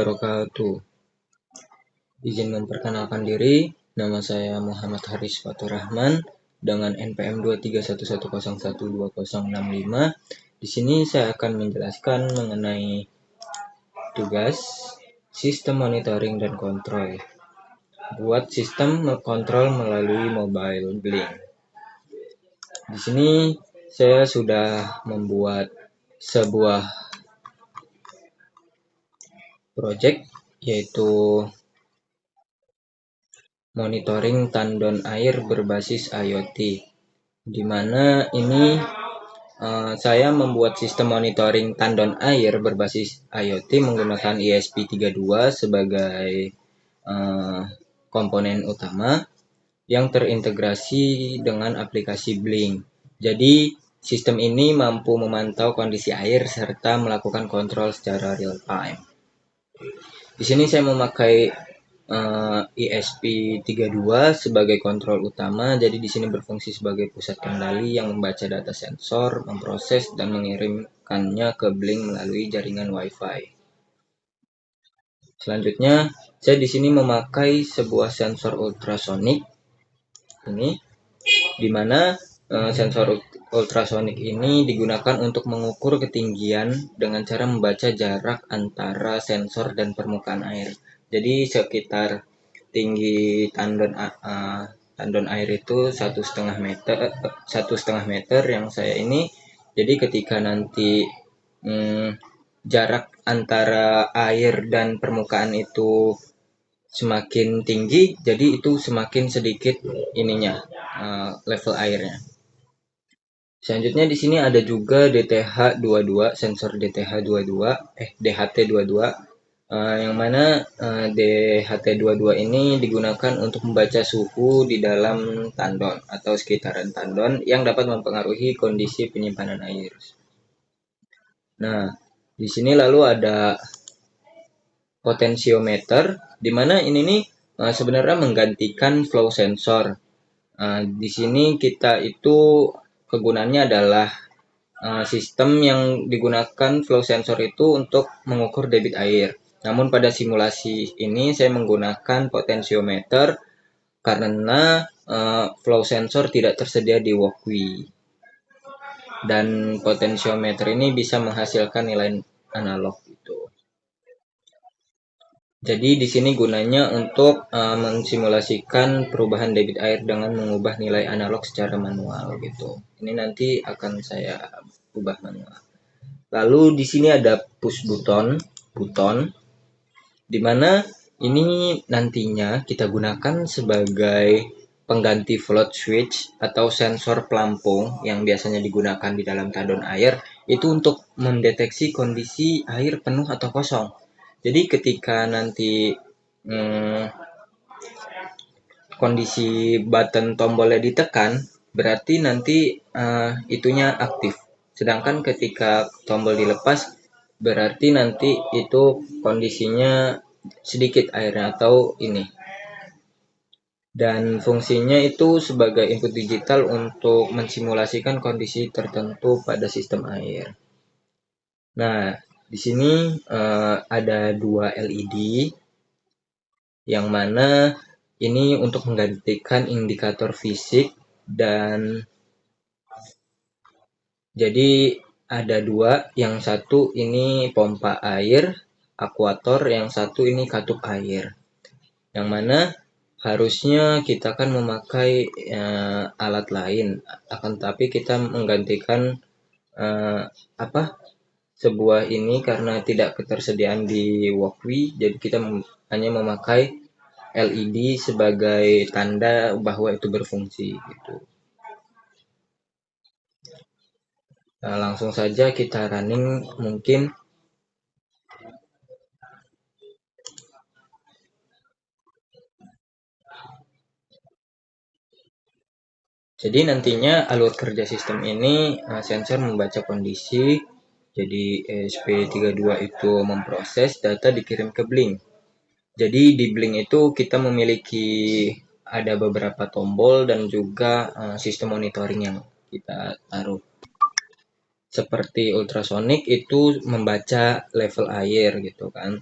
Wabarakatuh. Izin memperkenalkan diri, nama saya Muhammad Haris Fatur Rahman dengan NPM 23110120065. Di sini saya akan menjelaskan mengenai tugas sistem monitoring dan kontrol. Buat sistem kontrol melalui mobile Blink. Di sini saya sudah membuat sebuah project yaitu monitoring tandon air berbasis IoT, di mana ini saya membuat sistem monitoring tandon air berbasis IoT menggunakan ESP32 sebagai komponen utama yang terintegrasi dengan aplikasi Blink. Jadi sistem ini mampu memantau kondisi air serta melakukan kontrol secara real time. Di sini saya memakai ESP32 sebagai kontrol utama. Jadi di sini berfungsi sebagai pusat kendali yang membaca data sensor, memproses dan mengirimkannya ke Blink melalui jaringan Wi-Fi. Selanjutnya, saya di sini memakai sebuah sensor ultrasonik ini, di mana sensor ultrasonik ini digunakan untuk mengukur ketinggian dengan cara membaca jarak antara sensor dan permukaan air. Jadi sekitar tinggi tandon air itu 1,5 meter yang saya ini. Jadi ketika nanti jarak antara air dan permukaan itu semakin tinggi, jadi itu semakin sedikit level airnya. Selanjutnya di sini ada juga DTH22, sensor DHT22, yang mana DHT22 ini digunakan untuk membaca suhu di dalam tandon atau sekitaran tandon yang dapat mempengaruhi kondisi penyimpanan air. Nah, di sini lalu ada potensiometer, di mana ini nih sebenarnya menggantikan flow sensor. Di sini kita itu kegunaannya adalah sistem yang digunakan flow sensor itu untuk mengukur debit air. Namun pada simulasi ini saya menggunakan potensiometer karena flow sensor tidak tersedia di Walkwi. Dan potensiometer ini bisa menghasilkan nilai analog gitu. Jadi di sini gunanya untuk mensimulasikan perubahan debit air dengan mengubah nilai analog secara manual gitu. Ini nanti akan saya ubah manual. Lalu di sini ada push buton, di mana ini nantinya kita gunakan sebagai pengganti float switch atau sensor pelampung yang biasanya digunakan di dalam tandon air itu untuk mendeteksi kondisi air penuh atau kosong. Jadi ketika nanti kondisi button tombolnya ditekan, berarti nanti itunya aktif. Sedangkan ketika tombol dilepas, berarti nanti itu kondisinya sedikit airnya atau ini. Dan fungsinya itu sebagai input digital untuk mensimulasikan kondisi tertentu pada sistem air. Nah, di sini ada 2 LED yang mana ini untuk menggantikan indikator fisik, dan jadi ada 2, yang satu ini pompa air, akuator, yang satu ini katup air. Yang mana harusnya kita kan memakai alat lain, akan tapi kita menggantikan sebuah ini karena tidak ketersediaan di Walkwi, jadi kita hanya memakai LED sebagai tanda bahwa itu berfungsi gitu. Nah, langsung saja kita running mungkin. Jadi nantinya alur kerja sistem ini sensor membaca kondisi, jadi ESP32 itu memproses data dikirim ke Blink. Jadi di Blink itu kita memiliki ada beberapa tombol dan juga sistem monitoring yang kita taruh. Seperti ultrasonik itu membaca level air gitu kan.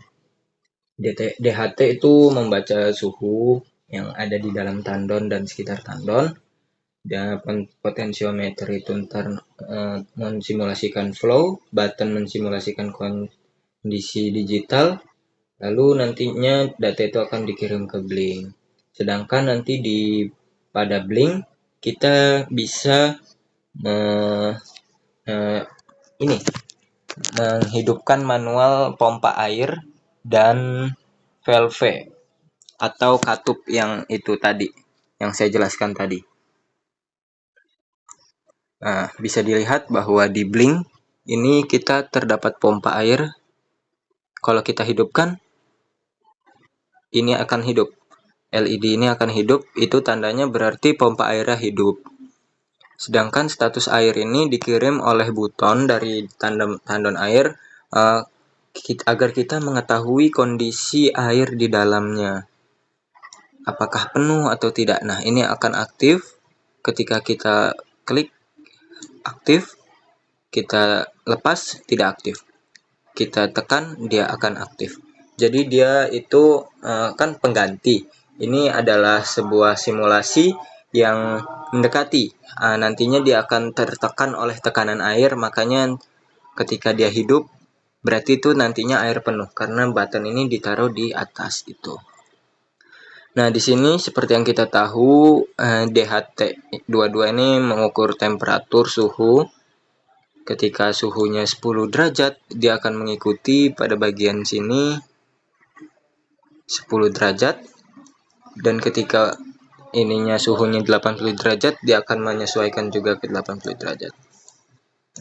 DHT itu membaca suhu yang ada di dalam tandon dan sekitar tandon. Dan potensiometer itu ntar mensimulasikan flow, button mensimulasikan kondisi digital, lalu nantinya data itu akan dikirim ke Blink. Sedangkan nanti pada Blink kita bisa menghidupkan manual pompa air dan valve atau katup yang itu tadi, yang saya jelaskan tadi. Nah, bisa dilihat bahwa di Blink ini kita terdapat pompa air. Kalau kita hidupkan, ini akan hidup. LED ini akan hidup, itu tandanya berarti pompa airnya hidup. Sedangkan status air ini dikirim oleh buton dari tandon air agar kita mengetahui kondisi air di dalamnya. Apakah penuh atau tidak. Nah, ini akan aktif ketika kita klik aktif, kita lepas tidak aktif. Kita tekan, dia akan aktif. Jadi dia itu kan pengganti. Ini adalah sebuah simulasi yang mendekati. Nantinya dia akan tertekan oleh tekanan air, makanya ketika dia hidup, berarti itu nantinya air penuh karena button ini ditaruh di atas itu. Nah, di sini seperti yang kita tahu, DHT 22 ini mengukur temperatur suhu. Ketika suhunya 10 derajat, dia akan mengikuti pada bagian sini 10 derajat. Dan ketika ininya suhunya 80 derajat, dia akan menyesuaikan juga ke 80 derajat.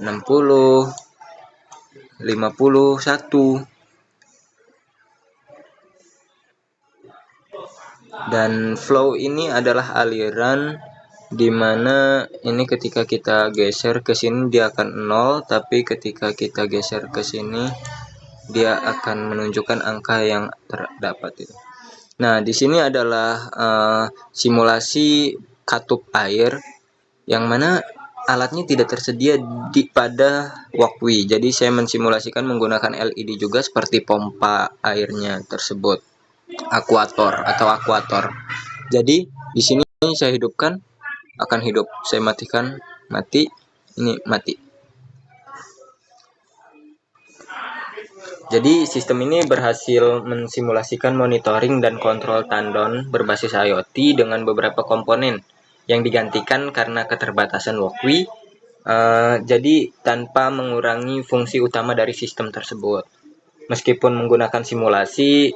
60, 51. Dan flow ini adalah aliran di mana ini ketika kita geser ke sini dia akan 0, tapi ketika kita geser ke sini dia akan menunjukkan angka yang terdapat itu. Nah, di sini adalah simulasi katup air yang mana alatnya tidak tersedia pada walkway. Jadi saya mensimulasikan menggunakan LED juga seperti pompa airnya tersebut. Akuator. Jadi di sini saya hidupkan akan hidup. Saya matikan, mati. Ini mati. Jadi sistem ini berhasil mensimulasikan monitoring dan kontrol tandon berbasis IoT dengan beberapa komponen yang digantikan karena keterbatasan walkway. Jadi tanpa mengurangi fungsi utama dari sistem tersebut. Meskipun menggunakan simulasi,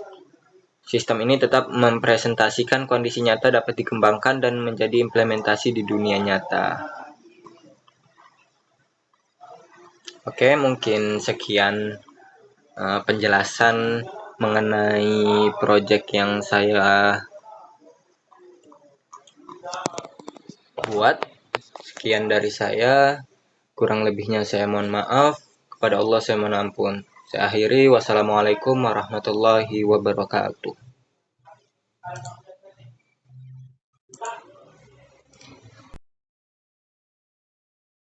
sistem ini tetap mempresentasikan kondisi nyata dapat dikembangkan dan menjadi implementasi di dunia nyata. Oke, mungkin sekian penjelasan mengenai proyek yang saya buat. Sekian dari saya. Kurang lebihnya saya mohon maaf. Kepada Allah saya mohon ampun. Saya akhiri. Wassalamualaikum warahmatullahi wabarakatuh.